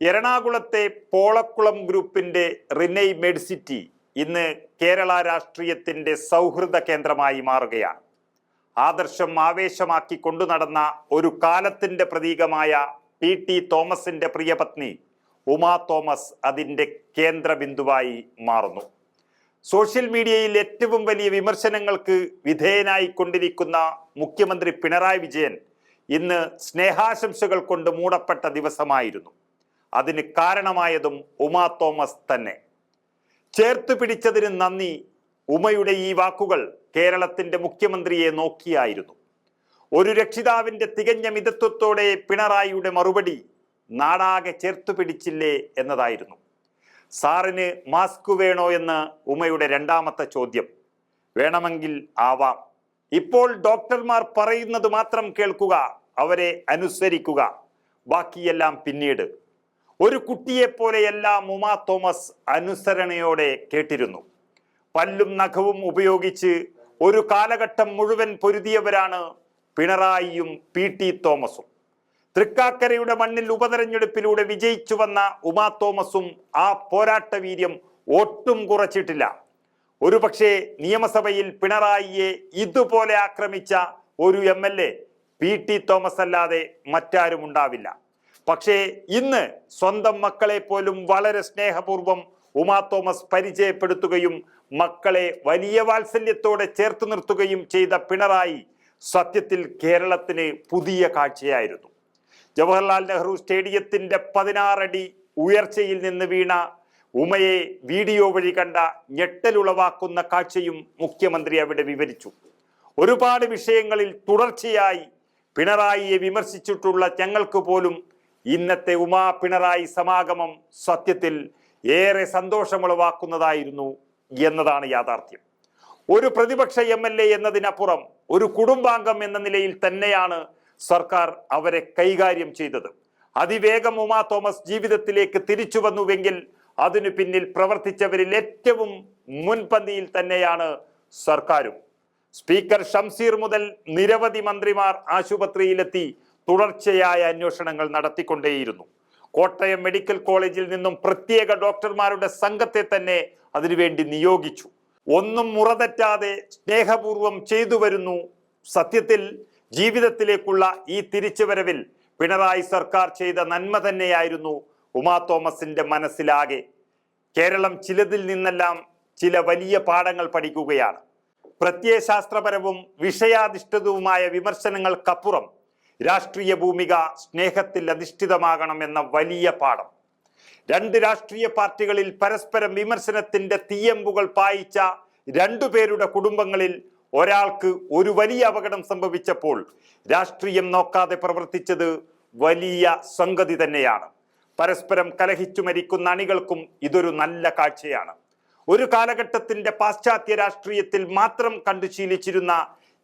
എറണാകുളത്തെ പോളക്കുളം ഗ്രൂപ്പിന്റെ റിനൈ മെഡിസിറ്റി ഇന്ന് കേരള രാഷ്ട്രീയത്തിന്റെ സൗഹൃദ കേന്ദ്രമായി മാറുകയാണ്. ആദർശം ആവേശമാക്കി കൊണ്ടുനടന്ന ഒരു കാലത്തിന്റെ പ്രതീകമായ PT തോമസിന്റെ പ്രിയപത്നി ഉമാ തോമസ് അതിന്റെ കേന്ദ്രബിന്ദുവായി മാറുന്നു. സോഷ്യൽ മീഡിയയിൽ ഏറ്റവും വലിയ വിമർശനങ്ങൾക്ക് വിധേയനായി കൊണ്ടിരിക്കുന്ന മുഖ്യമന്ത്രി പിണറായി വിജയൻ ഇന്ന് സ്നേഹാശംസകൾ കൊണ്ട് മൂടപ്പെട്ട ദിവസമായിരുന്നു. അതിന് കാരണമായതും ഉമാ തോമസ് തന്നെ. ചേർത്ത് പിടിച്ചതിന് നന്ദി. ഉമയുടെ ഈ വാക്കുകൾ കേരളത്തിന്റെ മുഖ്യമന്ത്രിയെ നോക്കിയായിരുന്നു. ഒരു രക്ഷിതാവിന്റെ തികഞ്ഞ മിതത്വത്തോടെ പിണറായിയുടെ മറുപടി നാടാകെ ചേർത്തു പിടിച്ചില്ലേ എന്നതായിരുന്നു. സാറിന് മാസ്ക് വേണോ എന്ന് ഉമയുടെ രണ്ടാമത്തെ ചോദ്യം. വേണമെങ്കിൽ ആവാം. ഇപ്പോൾ ഡോക്ടർമാർ പറയുന്നത് മാത്രം കേൾക്കുക, അവരെ അനുസരിക്കുക, ബാക്കിയെല്ലാം പിന്നീട്. ഒരു കുട്ടിയെപ്പോലെയെല്ലാം ഉമാ തോമസ് അനുസരണയോടെ കേട്ടിരുന്നു. പല്ലും നഖവും ഉപയോഗിച്ച് ഒരു കാലഘട്ടം മുഴുവൻ പൊരുതിയവരാണ് പിണറായിയും PT തോമസും. തൃക്കാക്കരയുടെ മണ്ണിൽ ഉപതെരഞ്ഞെടുപ്പിലൂടെ വിജയിച്ചു വന്ന ഉമാ തോമസും ആ പോരാട്ട വീര്യം ഒട്ടും കുറച്ചിട്ടില്ല. ഒരുപക്ഷെ നിയമസഭയിൽ പിണറായിയെ ഇതുപോലെ ആക്രമിച്ച ഒരു MLA PT തോമസ് അല്ലാതെ മറ്റാരും ഉണ്ടാവില്ല. പക്ഷേ ഇന്ന് സ്വന്തം മക്കളെ പോലും വളരെ സ്നേഹപൂർവ്വം ഉമാ തോമസ് പരിചയപ്പെടുത്തുകയും മക്കളെ വലിയ വാത്സല്യത്തോടെ ചേർത്ത് നിർത്തുകയും ചെയ്ത പിണറായി സത്യത്തിൽ കേരളത്തിന് പുതിയ കാഴ്ചയായിരുന്നു. ജവഹർലാൽ നെഹ്റു സ്റ്റേഡിയത്തിന്റെ 16 അടി ഉയർച്ചയിൽ നിന്ന് വീണ ഉമയെ വീഡിയോ വഴി കണ്ട ഞെട്ടലുളവാക്കുന്ന കാഴ്ചയും മുഖ്യമന്ത്രി അവിടെ വിവരിച്ചു. ഒരുപാട് വിഷയങ്ങളിൽ തുടർച്ചയായി പിണറായിയെ വിമർശിച്ചിട്ടുള്ള ഞങ്ങൾക്ക് പോലും ഇന്നത്തെ ഉമാ പിണറായി സമാഗമം സത്യത്തിൽ ഏറെ സന്തോഷമുളവാക്കുന്നതായിരുന്നു എന്നതാണ് യാഥാർത്ഥ്യം. ഒരു പ്രതിപക്ഷ MLA എന്നതിനപ്പുറം ഒരു കുടുംബാംഗം എന്ന നിലയിൽ തന്നെയാണ് സർക്കാർ അവരെ കൈകാര്യം ചെയ്തത്. അതിവേഗം ഉമാ തോമസ് ജീവിതത്തിലേക്ക് തിരിച്ചു വന്നുവെങ്കിൽ അതിനു പിന്നിൽ പ്രവർത്തിച്ചവരിൽ ഏറ്റവും മുൻപന്തിയിൽ തന്നെയാണ് സർക്കാരും. സ്പീക്കർ ഷംസീർ മുതൽ നിരവധി മന്ത്രിമാർ ആശുപത്രിയിലെത്തി തുടർച്ചയായ അന്വേഷണങ്ങൾ നടത്തിക്കൊണ്ടേയിരുന്നു. കോട്ടയം മെഡിക്കൽ കോളേജിൽ നിന്നും പ്രത്യേക ഡോക്ടർമാരുടെ സംഘത്തെ തന്നെ അതിനുവേണ്ടി നിയോഗിച്ചു. ഒന്നും മുറതെറ്റാതെ സ്നേഹപൂർവം ചെയ്തു വരുന്നു. സത്യത്തിൽ ജീവിതത്തിലേക്കുള്ള ഈ തിരിച്ചുവരവിൽ പിണറായി സർക്കാർ ചെയ്ത നന്മ തന്നെയായിരുന്നു ഉമാ തോമസിന്റെ മനസ്സിലാകെ. കേരളം ചിലതിൽ നിന്നെല്ലാം ചില വലിയ പാഠങ്ങൾ പഠിക്കുകയാണ്. പ്രത്യയശാസ്ത്രപരവും വിഷയാധിഷ്ഠിതവുമായ വിമർശനങ്ങൾക്കപ്പുറം രാഷ്ട്രീയ ഭൂമിക സ്നേഹത്തിൽ അധിഷ്ഠിതമാകണം എന്ന വലിയ പാഠം. രണ്ട് രാഷ്ട്രീയ പാർട്ടികളിൽ പരസ്പരം വിമർശനത്തിന്റെ തീയമ്പുകൾ പായിച്ച രണ്ടുപേരുടെ കുടുംബങ്ങളിൽ ഒരാൾക്ക് ഒരു വലിയ അപകടം സംഭവിച്ചപ്പോൾ രാഷ്ട്രീയം നോക്കാതെ പ്രവർത്തിച്ചത് വലിയ സംഗതി തന്നെയാണ്. പരസ്പരം കലഹിച്ചു മരിക്കുന്ന അണികൾക്കും ഇതൊരു നല്ല കാഴ്ചയാണ്. ഒരു കാലഘട്ടത്തിന്റെ പാശ്ചാത്യ രാഷ്ട്രീയത്തിൽ മാത്രം കണ്ടു ശീലിച്ചിരുന്ന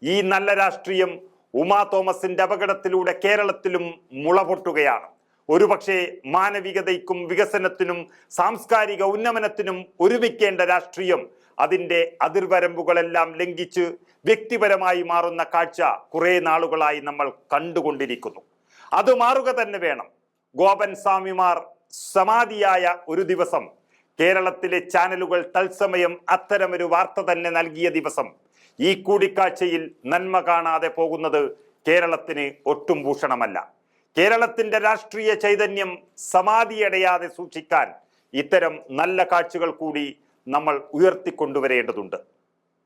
ഈ നല്ല രാഷ്ട്രീയം ഉമാ തോമസിന്റെ അപകടത്തിലൂടെ കേരളത്തിലും മുളപൊട്ടുകയാണ്. ഒരുപക്ഷെ മാനവികതയ്ക്കും വികസനത്തിനും സാംസ്കാരിക ഉന്നമനത്തിനും ഒരുമിക്കേണ്ട രാഷ്ട്രീയം അതിൻ്റെ അതിർവരമ്പുകളെല്ലാം ലംഘിച്ച് വ്യക്തിപരമായി മാറുന്ന കാഴ്ച കുറെ നാളുകളായി നമ്മൾ കണ്ടുകൊണ്ടിരിക്കുന്നു. അത് മാറുക തന്നെ വേണം. ഗോപൻ സ്വാമിമാർ സമാധിയായ ഒരു ദിവസം കേരളത്തിലെ ചാനലുകൾ തത്സമയം അത്തരമൊരു വാർത്ത തന്നെ നൽകിയ ദിവസം ഈ കൂടിക്കാഴ്ചയിൽ നന്മ കാണാതെ പോകുന്നത് കേരളത്തിന് ഒട്ടും ഭൂഷണമല്ല. കേരളത്തിന്റെ രാഷ്ട്രീയ ചൈതന്യം സമാധിയടയാതെ സൂക്ഷിക്കാൻ ഇത്തരം നല്ല കാഴ്ചകൾ കൂടി നമ്മൾ ഉയർത്തിക്കൊണ്ടുവരേണ്ടതുണ്ട്.